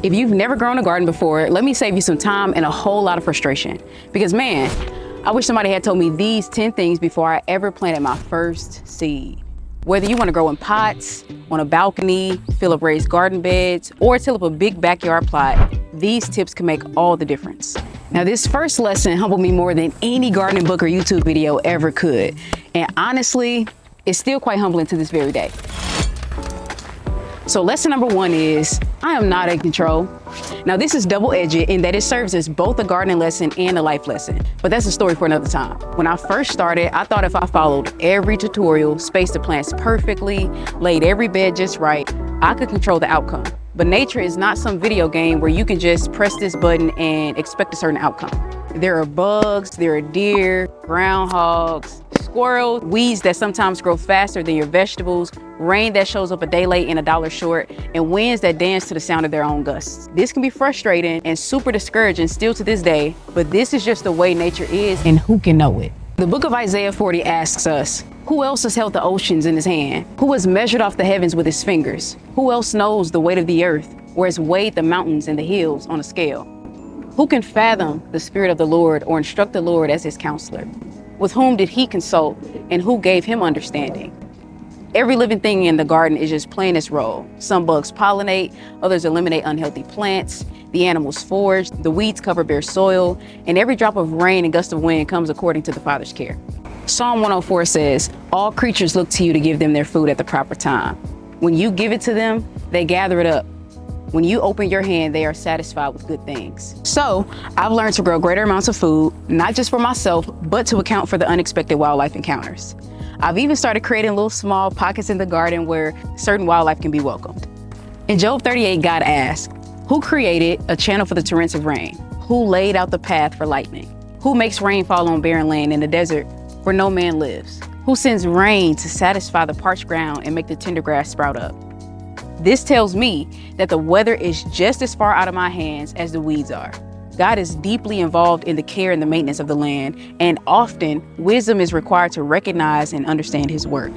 If you've never grown a garden before, let me save you some time and a whole lot of frustration. Because man, I wish somebody had told me these 10 things before I ever planted my first seed. Whether you want to grow in pots, on a balcony, fill up raised garden beds, or till up a big backyard plot, these tips can make all the difference. Now, this first lesson humbled me more than any gardening book or YouTube video ever could. And honestly, it's still quite humbling to this very day. So lesson number 1 is, I am not in control. Now this is double-edged in that it serves as both a gardening lesson and a life lesson, but that's a story for another time. When I first started, I thought if I followed every tutorial, spaced the plants perfectly, laid every bed just right, I could control the outcome. But nature is not some video game where you can just press this button and expect a certain outcome. There are bugs, there are deer, groundhogs, squirrels, weeds that sometimes grow faster than your vegetables, rain that shows up a day late and $1 short, and winds that dance to the sound of their own gusts. This can be frustrating and super discouraging still to this day, but this is just the way nature is, and who can know it? The book of Isaiah 40 asks us, who else has held the oceans in his hand? Who has measured off the heavens with his fingers? Who else knows the weight of the earth, or has weighed the mountains and the hills on a scale? Who can fathom the Spirit of the Lord or instruct the Lord as his counselor? With whom did he consult, and who gave him understanding? Every living thing in the garden is just playing its role. Some bugs pollinate, others eliminate unhealthy plants, the animals forage, the weeds cover bare soil, and every drop of rain and gust of wind comes according to the Father's care. Psalm 104 says, all creatures look to you to give them their food at the proper time. When you give it to them, they gather it up. When you open your hand, they are satisfied with good things. So I've learned to grow greater amounts of food, not just for myself, but to account for the unexpected wildlife encounters. I've even started creating little small pockets in the garden where certain wildlife can be welcomed. In Job 38, God asked, who created a channel for the torrents of rain? Who laid out the path for lightning? Who makes rain fall on barren land in the desert where no man lives? Who sends rain to satisfy the parched ground and make the tender grass sprout up? This tells me that the weather is just as far out of my hands as the weeds are. God is deeply involved in the care and the maintenance of the land, and often wisdom is required to recognize and understand his work.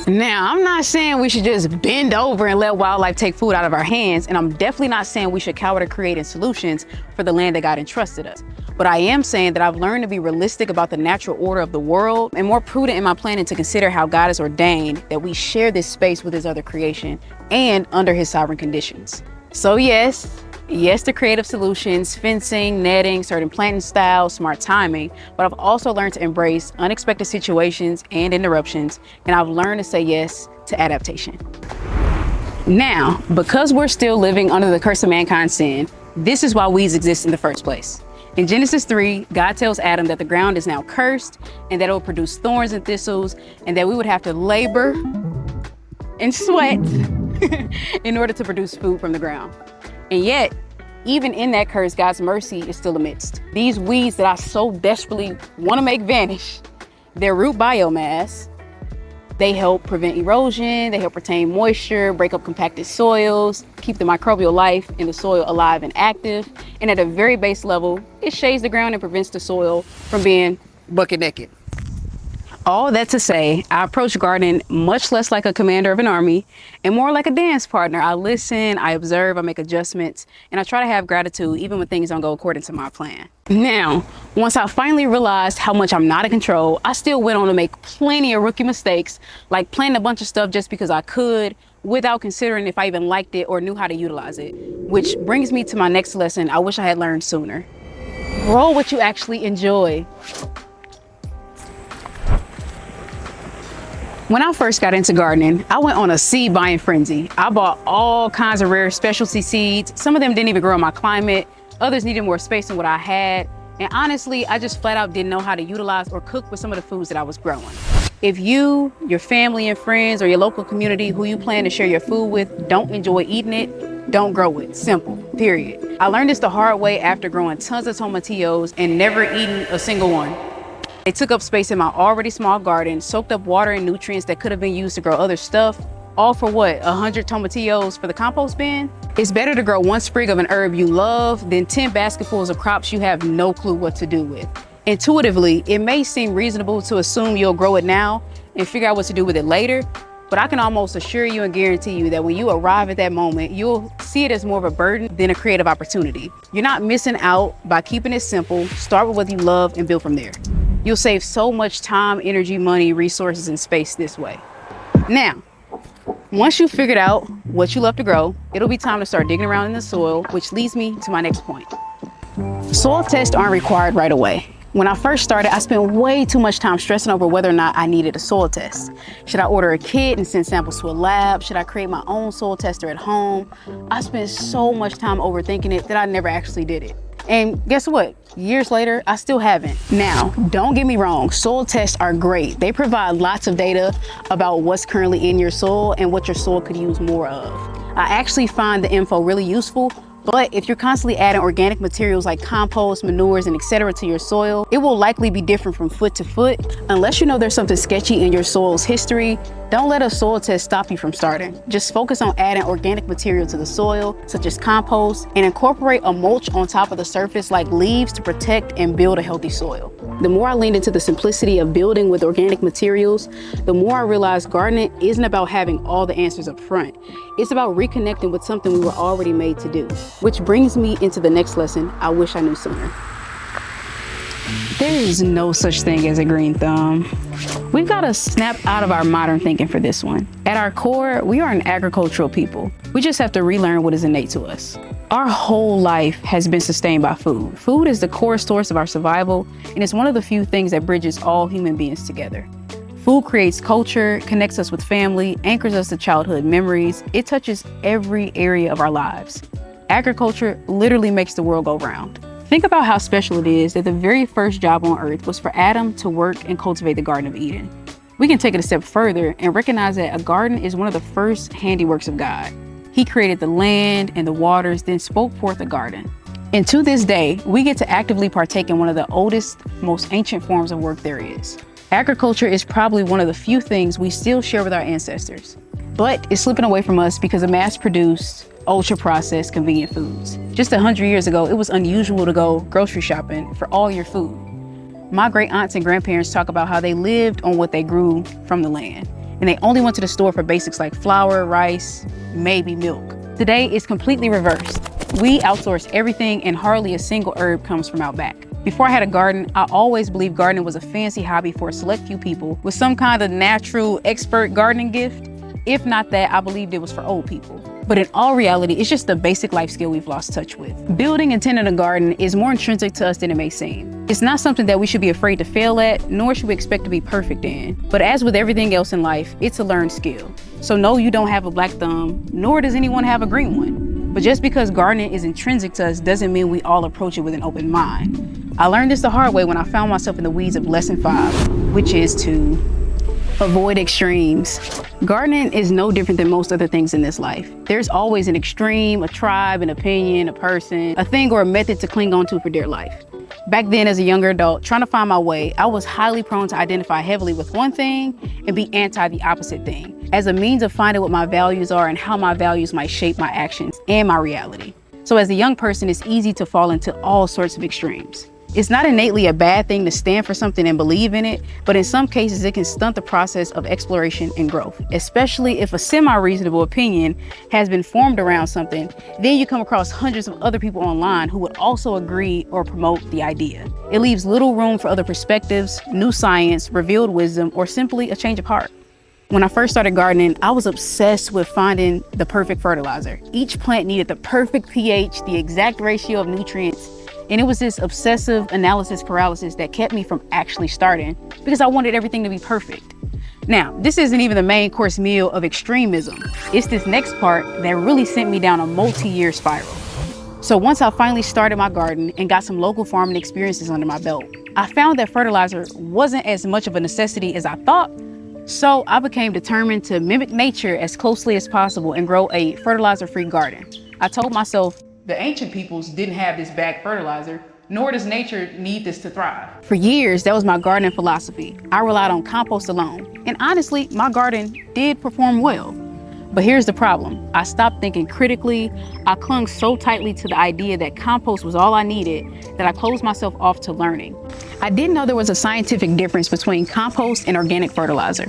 Now, I'm not saying we should just bend over and let wildlife take food out of our hands, and I'm definitely not saying we should cower to creating solutions for the land that God entrusted us. But I am saying that I've learned to be realistic about the natural order of the world and more prudent in my planning to consider how God has ordained that we share this space with his other creation and under his sovereign conditions. So yes to creative solutions, fencing, netting, certain planting styles, smart timing, but I've also learned to embrace unexpected situations and interruptions, and I've learned to say yes to adaptation. Now, because we're still living under the curse of mankind's sin, this is why weeds exist in the first place. In Genesis 3, God tells Adam that the ground is now cursed and that it will produce thorns and thistles and that we would have to labor and sweat in order to produce food from the ground. And yet, even in that curse, God's mercy is still amidst. These weeds that I so desperately want to make vanish, their root biomass, they help prevent erosion, they help retain moisture, break up compacted soils, keep the microbial life in the soil alive and active. And at a very base level, it shades the ground and prevents the soil from being bucket naked. All that to say, I approach gardening much less like a commander of an army and more like a dance partner. I listen, I observe, I make adjustments, and I try to have gratitude even when things don't go according to my plan. Now, once I finally realized how much I'm not in control, I still went on to make plenty of rookie mistakes, like planting a bunch of stuff just because I could, without considering if I even liked it or knew how to utilize it. Which brings me to my next lesson I wish I had learned sooner. Grow what you actually enjoy. When I first got into gardening, I went on a seed buying frenzy. I bought all kinds of rare specialty seeds. Some of them didn't even grow in my climate. Others needed more space than what I had. And honestly, I just flat out didn't know how to utilize or cook with some of the foods that I was growing. If you, your family and friends, or your local community who you plan to share your food with don't enjoy eating it, don't grow it. Simple, period. I learned this the hard way after growing tons of tomatillos and never eating a single one. They took up space in my already small garden, soaked up water and nutrients that could have been used to grow other stuff, all for what, 100 tomatillos for the compost bin? It's better to grow one sprig of an herb you love than 10 basketfuls of crops you have no clue what to do with. Intuitively, it may seem reasonable to assume you'll grow it now and figure out what to do with it later, But I can almost assure you and guarantee you that when you arrive at that moment, you'll see it as more of a burden than a creative opportunity. You're not missing out by keeping it simple. Start with what you love and build from there. You'll save so much time, energy, money, resources, and space this way. Now, once you've figured out what you love to grow, it'll be time to start digging around in the soil, which leads me to my next point. Soil tests aren't required right away. When I first started, I spent way too much time stressing over whether or not I needed a soil test. Should I order a kit and send samples to a lab? Should I create my own soil tester at home? I spent so much time overthinking it that I never actually did it. And guess what? Years later, I still haven't. Now, don't get me wrong, soil tests are great. They provide lots of data about what's currently in your soil and what your soil could use more of. I actually find the info really useful. But if you're constantly adding organic materials like compost, manures, and etc. to your soil, it will likely be different from foot to foot. Unless you know there's something sketchy in your soil's history, don't let a soil test stop you from starting. Just focus on adding organic material to the soil, such as compost, and incorporate a mulch on top of the surface like leaves to protect and build a healthy soil. The more I leaned into the simplicity of building with organic materials, the more I realized gardening isn't about having all the answers up front. It's about reconnecting with something we were already made to do. Which brings me into the next lesson I wish I knew sooner. There is no such thing as a green thumb. We've got to snap out of our modern thinking for this one. At our core, we are an agricultural people. We just have to relearn what is innate to us. Our whole life has been sustained by food. Food is the core source of our survival, and it's one of the few things that bridges all human beings together. Food creates culture, connects us with family, anchors us to childhood memories. It touches every area of our lives. Agriculture literally makes the world go round. Think about how special it is that the very first job on earth was for Adam to work and cultivate the Garden of Eden. We can take it a step further and recognize that a garden is one of the first handiworks of God. He created the land and the waters, then spoke forth a garden. And to this day, we get to actively partake in one of the oldest, most ancient forms of work there is. Agriculture is probably one of the few things we still share with our ancestors, but it's slipping away from us because of mass-produced, ultra-processed, convenient foods. Just 100 years ago, it was unusual to go grocery shopping for all your food. My great aunts and grandparents talk about how they lived on what they grew from the land, and they only went to the store for basics like flour, rice, maybe milk. Today, it's completely reversed. We outsource everything, and hardly a single herb comes from out back. Before I had a garden, I always believed gardening was a fancy hobby for a select few people with some kind of natural expert gardening gift. If not that, I believed it was for old people. But in all reality, it's just a basic life skill we've lost touch with. Building and tending a garden is more intrinsic to us than it may seem. It's not something that we should be afraid to fail at, nor should we expect to be perfect in. But as with everything else in life, it's a learned skill. So no, you don't have a black thumb, nor does anyone have a green one. But just because gardening is intrinsic to us doesn't mean we all approach it with an open mind. I learned this the hard way when I found myself in the weeds of lesson 5, which is to avoid extremes. Gardening is no different than most other things in this life. There's always an extreme, a tribe, an opinion, a person, a thing or a method to cling on to for dear life. Back then, as a younger adult, trying to find my way, I was highly prone to identify heavily with one thing and be anti the opposite thing, as a means of finding what my values are and how my values might shape my actions and my reality. So as a young person, it's easy to fall into all sorts of extremes. It's not innately a bad thing to stand for something and believe in it, but in some cases it can stunt the process of exploration and growth, especially if a semi-reasonable opinion has been formed around something. Then you come across hundreds of other people online who would also agree or promote the idea. It leaves little room for other perspectives, new science, revealed wisdom, or simply a change of heart. When I first started gardening, I was obsessed with finding the perfect fertilizer. Each plant needed the perfect pH, the exact ratio of nutrients. And it was this obsessive analysis paralysis that kept me from actually starting because I wanted everything to be perfect. Now, this isn't even the main course meal of extremism. It's this next part that really sent me down a multi-year spiral. So once I finally started my garden and got some local farming experiences under my belt, I found that fertilizer wasn't as much of a necessity as I thought. So I became determined to mimic nature as closely as possible and grow a fertilizer-free garden. I told myself, the ancient peoples didn't have this bagged fertilizer, nor does nature need this to thrive. For years, that was my gardening philosophy. I relied on compost alone. And honestly, my garden did perform well. But here's the problem. I stopped thinking critically. I clung so tightly to the idea that compost was all I needed that I closed myself off to learning. I didn't know there was a scientific difference between compost and organic fertilizer.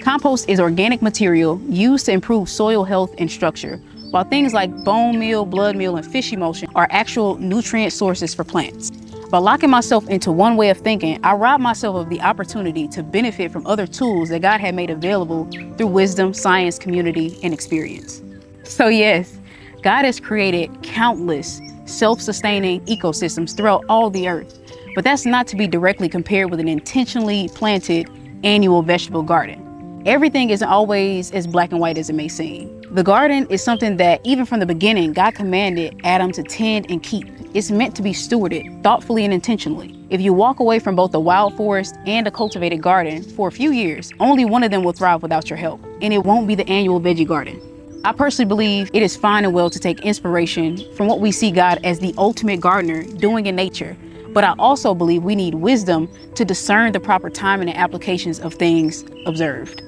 Compost is organic material used to improve soil health and structure, while things like bone meal, blood meal, and fish emulsion are actual nutrient sources for plants. By locking myself into one way of thinking, I robbed myself of the opportunity to benefit from other tools that God had made available through wisdom, science, community, and experience. So yes, God has created countless self-sustaining ecosystems throughout all the earth, but that's not to be directly compared with an intentionally planted annual vegetable garden. Everything isn't always as black and white as it may seem. The garden is something that, even from the beginning, God commanded Adam to tend and keep. It's meant to be stewarded thoughtfully and intentionally. If you walk away from both the wild forest and a cultivated garden for a few years, only one of them will thrive without your help, and it won't be the annual veggie garden. I personally believe it is fine and well to take inspiration from what we see God as the ultimate gardener doing in nature, but I also believe we need wisdom to discern the proper timing and applications of things observed.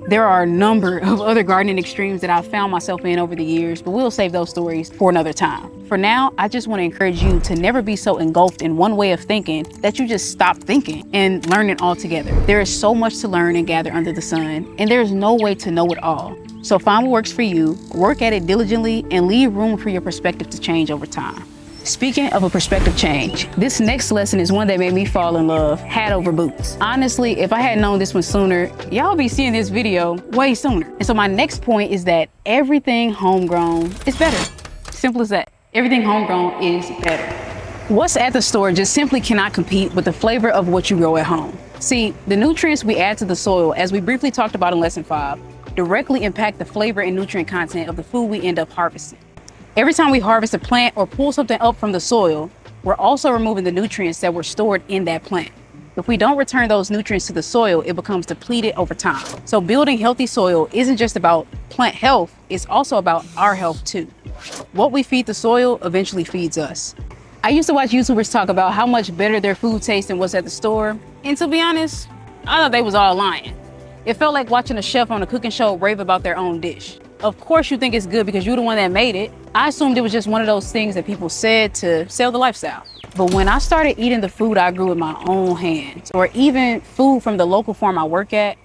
There are a number of other gardening extremes that I've found myself in over the years, but we'll save those stories for another time. For now, I just want to encourage you to never be so engulfed in one way of thinking that you just stop thinking and learning altogether. There is so much to learn and gather under the sun, and there is no way to know it all. So find what works for you, work at it diligently, and leave room for your perspective to change over time. Speaking of a perspective change, this next lesson is one that made me fall in love, hat over boots. Honestly, if I had known this one sooner, y'all be seeing this video way sooner. And so my next point is that everything homegrown is better. Simple as that. Everything homegrown is better. What's at the store just simply cannot compete with the flavor of what you grow at home. See, the nutrients we add to the soil, as we briefly talked about in lesson 5, directly impact the flavor and nutrient content of the food we end up harvesting. Every time we harvest a plant or pull something up from the soil, we're also removing the nutrients that were stored in that plant. If we don't return those nutrients to the soil, it becomes depleted over time. So building healthy soil isn't just about plant health, it's also about our health too. What we feed the soil eventually feeds us. I used to watch YouTubers talk about how much better their food tastes than what's at the store, and to be honest, I thought they was all lying. It felt like watching a chef on a cooking show rave about their own dish. Of course you think it's good because you're the one that made it. I assumed it was just one of those things that people said to sell the lifestyle. But when I started eating the food I grew with my own hands, or even food from the local farm I work at,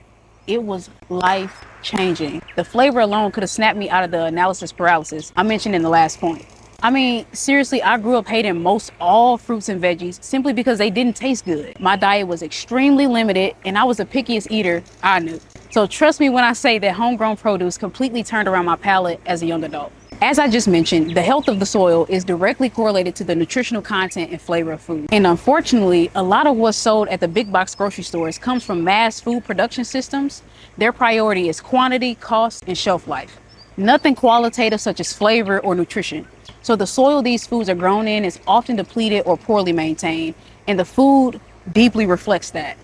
it was life-changing. The flavor alone could have snapped me out of the analysis paralysis I mentioned in the last point. I mean, seriously, I grew up hating most all fruits and veggies simply because they didn't taste good. My diet was extremely limited and I was the pickiest eater I knew. So trust me when I say that homegrown produce completely turned around my palate as a young adult. As I just mentioned, the health of the soil is directly correlated to the nutritional content and flavor of food. And unfortunately, a lot of what's sold at the big box grocery stores comes from mass food production systems. Their priority is quantity, cost, and shelf life. Nothing qualitative such as flavor or nutrition. So the soil these foods are grown in is often depleted or poorly maintained, and the food deeply reflects that.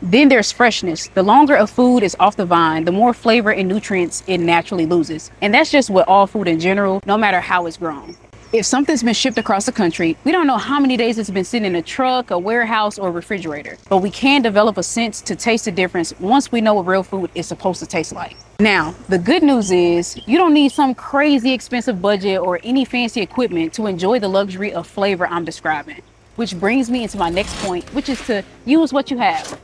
Then there's freshness. The longer a food is off the vine, the more flavor and nutrients it naturally loses. And that's just with all food in general, no matter how it's grown. If something's been shipped across the country, we don't know how many days it's been sitting in a truck, a warehouse, or a refrigerator. But we can develop a sense to taste the difference once we know what real food is supposed to taste like. Now, the good news is you don't need some crazy expensive budget or any fancy equipment to enjoy the luxury of flavor I'm describing. Which brings me into my next point, which is to use what you have.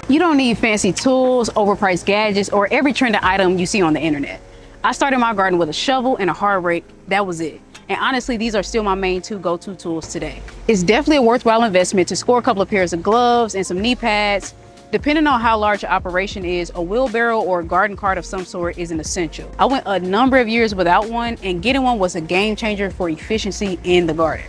You don't need fancy tools, overpriced gadgets, or every trending item you see on the internet. I started my garden with a shovel and a hard rake. That was it. And honestly, these are still my main two go-to tools today. It's definitely a worthwhile investment to score a couple of pairs of gloves and some knee pads. Depending on how large your operation is, a wheelbarrow or a garden cart of some sort is an essential. I went a number of years without one, and getting one was a game changer for efficiency in the garden.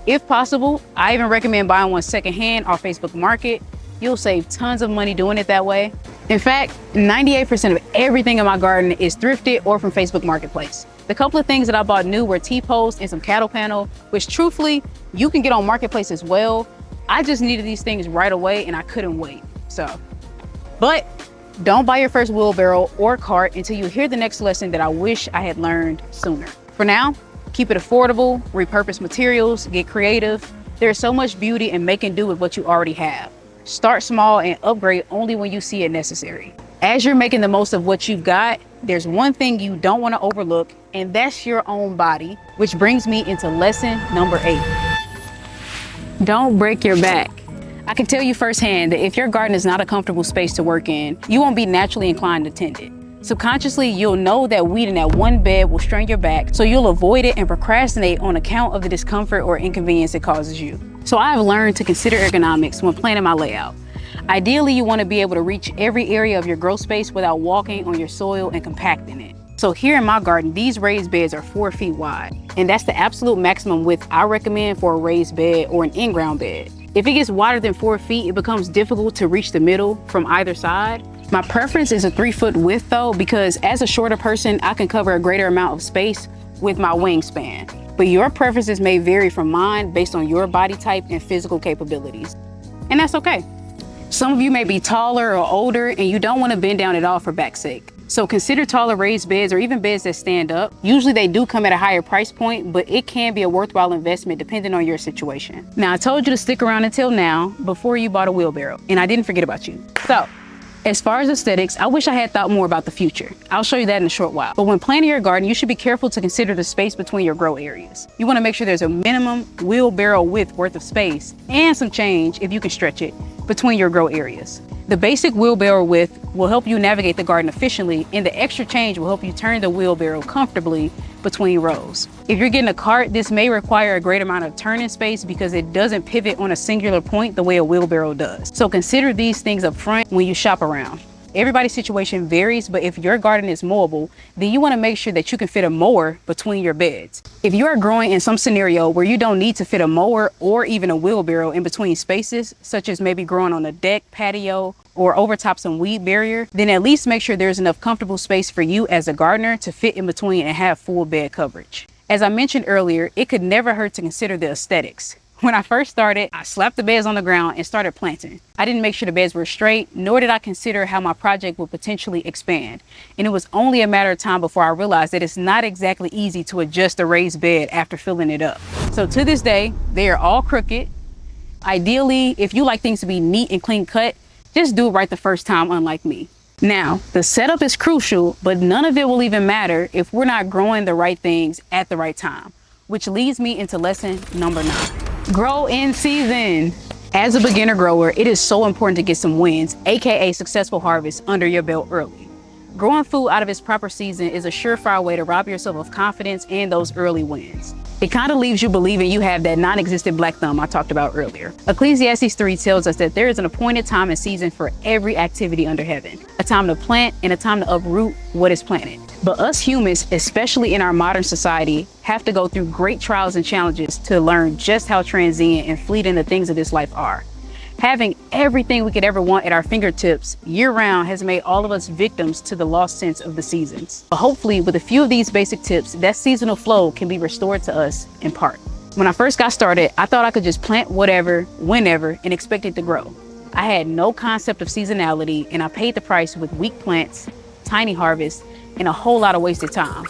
If possible, I even recommend buying one secondhand off Facebook Market. You'll save tons of money doing it that way. In fact, 98% of everything in my garden is thrifted or from Facebook Marketplace. The couple of things that I bought new were T-posts and some cattle panel, which truthfully, you can get on Marketplace as well. I just needed these things right away and I couldn't wait. But don't buy your first wheelbarrow or cart until you hear the next lesson that I wish I had learned sooner. For now, keep it affordable, repurpose materials, get creative. There's so much beauty in making do with what you already have. Start small and upgrade only when you see it necessary. As you're making the most of what you've got, there's one thing you don't want to overlook, and that's your own body, which brings me into lesson number 8. Don't break your back. I can tell you firsthand that if your garden is not a comfortable space to work in, you won't be naturally inclined to tend it. Subconsciously, you'll know that weeding that one bed will strain your back, so you'll avoid it and procrastinate on account of the discomfort or inconvenience it causes you. So I have learned to consider ergonomics when planning my layout. Ideally, you want to be able to reach every area of your grow space without walking on your soil and compacting it. So here in my garden, these raised beds are 4 feet wide, and that's the absolute maximum width I recommend for a raised bed or an in-ground bed. If it gets wider than 4 feet, it becomes difficult to reach the middle from either side. My preference is a 3-foot width though, because as a shorter person, I can cover a greater amount of space with my wingspan. But your preferences may vary from mine based on your body type and physical capabilities. And that's okay. Some of you may be taller or older and you don't want to bend down at all for back's sake. So consider taller raised beds or even beds that stand up. Usually they do come at a higher price point, but it can be a worthwhile investment depending on your situation. Now, I told you to stick around until now before you bought a wheelbarrow, and I didn't forget about you. So, as far as aesthetics, I wish I had thought more about the future. I'll show you that in a short while. But when planning your garden, you should be careful to consider the space between your grow areas. You want to make sure there's a minimum wheelbarrow width worth of space and some change, if you can stretch it, between your grow areas. The basic wheelbarrow width will help you navigate the garden efficiently, and the extra change will help you turn the wheelbarrow comfortably between rows. If you're getting a cart, this may require a great amount of turning space because it doesn't pivot on a singular point the way a wheelbarrow does. So consider these things up front when you shop around. Everybody's situation varies, but if your garden is mowable, then you want to make sure that you can fit a mower between your beds. If you are growing in some scenario where you don't need to fit a mower or even a wheelbarrow in between spaces, such as maybe growing on a deck, patio, or overtop some weed barrier, then at least make sure there's enough comfortable space for you as a gardener to fit in between and have full bed coverage. As I mentioned earlier, it could never hurt to consider the aesthetics. When I first started, I slapped the beds on the ground and started planting. I didn't make sure the beds were straight, nor did I consider how my project would potentially expand. And it was only a matter of time before I realized that it's not exactly easy to adjust a raised bed after filling it up. So to this day, they are all crooked. Ideally, if you like things to be neat and clean cut, just do it right the first time, unlike me. Now, the setup is crucial, but none of it will even matter if we're not growing the right things at the right time, which leads me into lesson number 9. Grow in season. As a beginner grower, it is so important to get some wins, aka successful harvests, under your belt early. Growing food out of its proper season is a surefire way to rob yourself of confidence and those early wins. It kind of leaves you believing you have that non-existent black thumb I talked about earlier. Ecclesiastes 3 tells us that there is an appointed time and season for every activity under heaven, a time to plant and a time to uproot what is planted. But us humans, especially in our modern society, have to go through great trials and challenges to learn just how transient and fleeting the things of this life are. Having everything we could ever want at our fingertips year-round has made all of us victims to the lost sense of the seasons. But hopefully, with a few of these basic tips, that seasonal flow can be restored to us in part. When I first got started, I thought I could just plant whatever, whenever, and expect it to grow. I had no concept of seasonality, and I paid the price with weak plants, tiny harvests, and a whole lot of wasted time.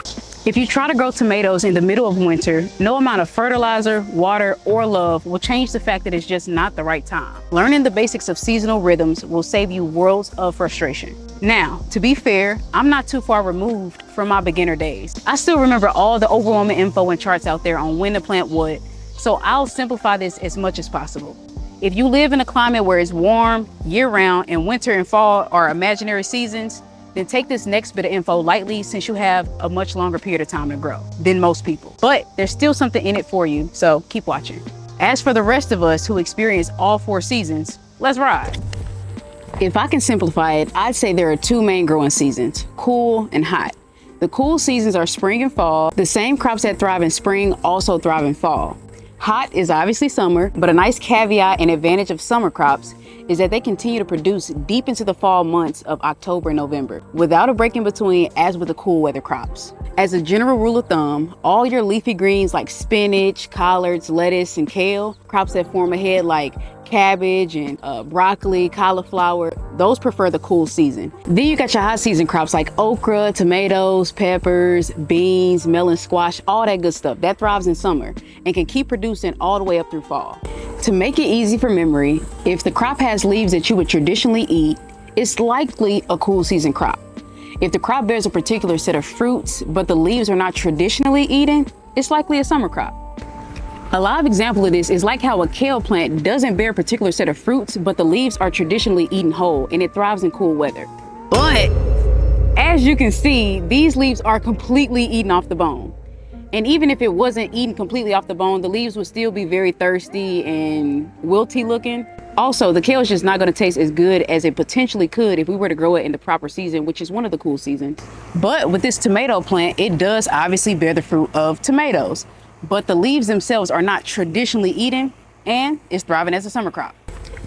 If you try to grow tomatoes in the middle of winter, no amount of fertilizer, water, or love will change the fact that it's just not the right time. Learning the basics of seasonal rhythms will save you worlds of frustration. Now, to be fair, I'm not too far removed from my beginner days. I still remember all the overwhelming info and charts out there on when to plant what, so I'll simplify this as much as possible. If you live in a climate where it's warm year-round and winter and fall are imaginary seasons, then take this next bit of info lightly since you have a much longer period of time to grow than most people. But there's still something in it for you, so keep watching. As for the rest of us who experience all 4 seasons, let's ride. If I can simplify it, I'd say there are 2 main growing seasons, cool and hot. The cool seasons are spring and fall. The same crops that thrive in spring also thrive in fall. Hot is obviously summer, but a nice caveat and advantage of summer crops is that they continue to produce deep into the fall months of October and November, without a break in between as with the cool weather crops. As a general rule of thumb, all your leafy greens like spinach, collards, lettuce, and kale, crops that form a head like cabbage and broccoli, cauliflower, those prefer the cool season. Then you got your hot season crops like okra, tomatoes, peppers, beans, melon, squash, all that good stuff. That thrives in summer and can keep producing all the way up through fall. To make it easy for memory, if the crop has leaves that you would traditionally eat, it's likely a cool season crop. If the crop bears a particular set of fruits, but the leaves are not traditionally eaten, it's likely a summer crop. A live example of this is like how a kale plant doesn't bear a particular set of fruits, but the leaves are traditionally eaten whole and it thrives in cool weather. But as you can see, these leaves are completely eaten off the bone. And even if it wasn't eaten completely off the bone, the leaves would still be very thirsty and wilty looking. Also, the kale is just not going to taste as good as it potentially could if we were to grow it in the proper season, which is one of the cool seasons. But with this tomato plant, it does obviously bear the fruit of tomatoes, but the leaves themselves are not traditionally eaten and it's thriving as a summer crop.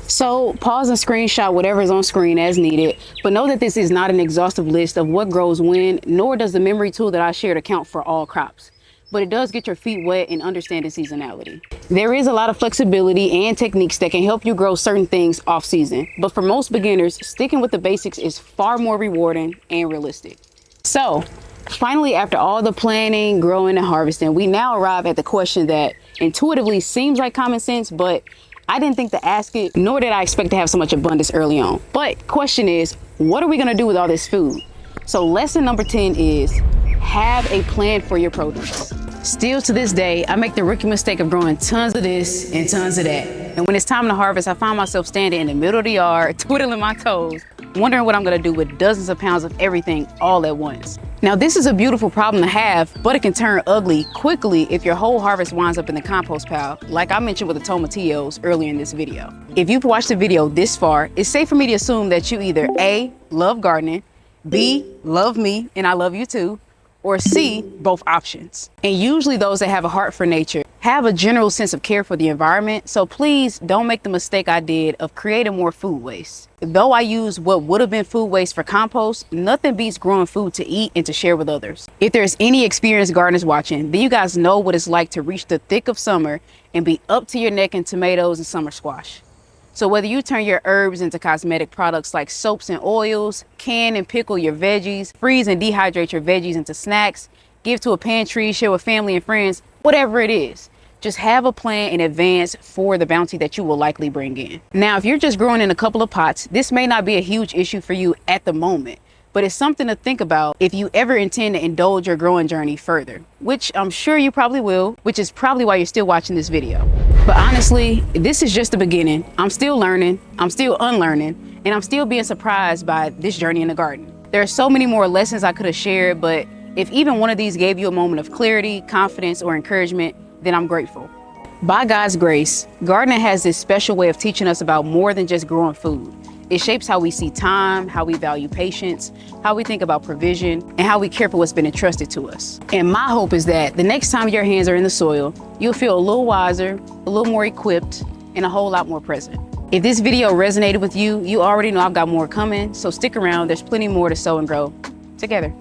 So pause and screenshot whatever is on screen as needed, but know that this is not an exhaustive list of what grows when, nor does the memory tool that I shared account for all crops. But it does get your feet wet in understanding seasonality. There is a lot of flexibility and techniques that can help you grow certain things off season. But for most beginners, sticking with the basics is far more rewarding and realistic. So finally, after all the planning, growing, and harvesting, we now arrive at the question that intuitively seems like common sense, but I didn't think to ask it, nor did I expect to have so much abundance early on. But question is, what are we gonna do with all this food? So lesson number 10 is, have a plan for your produce. Still to this day, I make the rookie mistake of growing tons of this and tons of that. And when it's time to harvest, I find myself standing in the middle of the yard, twiddling my toes, wondering what I'm gonna do with dozens of pounds of everything all at once. Now, this is a beautiful problem to have, but it can turn ugly quickly if your whole harvest winds up in the compost pile, like I mentioned with the tomatillos earlier in this video. If you've watched the video this far, it's safe for me to assume that you either A, love gardening, B, love me, and I love you too, or C, both options. And usually those that have a heart for nature have a general sense of care for the environment, so please don't make the mistake I did of creating more food waste. Though I use what would have been food waste for compost, nothing beats growing food to eat and to share with others. If there's any experienced gardeners watching, then you guys know what it's like to reach the thick of summer and be up to your neck in tomatoes and summer squash. So whether you turn your herbs into cosmetic products like soaps and oils, can and pickle your veggies, freeze and dehydrate your veggies into snacks, give to a pantry, share with family and friends, whatever it is, just have a plan in advance for the bounty that you will likely bring in. Now, if you're just growing in a couple of pots, this may not be a huge issue for you at the moment, but it's something to think about if you ever intend to indulge your growing journey further, which I'm sure you probably will, which is probably why you're still watching this video. But honestly, this is just the beginning. I'm still learning, I'm still unlearning, and I'm still being surprised by this journey in the garden. There are so many more lessons I could have shared, but if even one of these gave you a moment of clarity, confidence, or encouragement, then I'm grateful. By God's grace, gardening has this special way of teaching us about more than just growing food. It shapes how we see time, how we value patience, how we think about provision, and how we care for what's been entrusted to us. And my hope is that the next time your hands are in the soil, you'll feel a little wiser, a little more equipped, and a whole lot more present. If this video resonated with you, you already know I've got more coming, so stick around. There's plenty more to sow and grow together.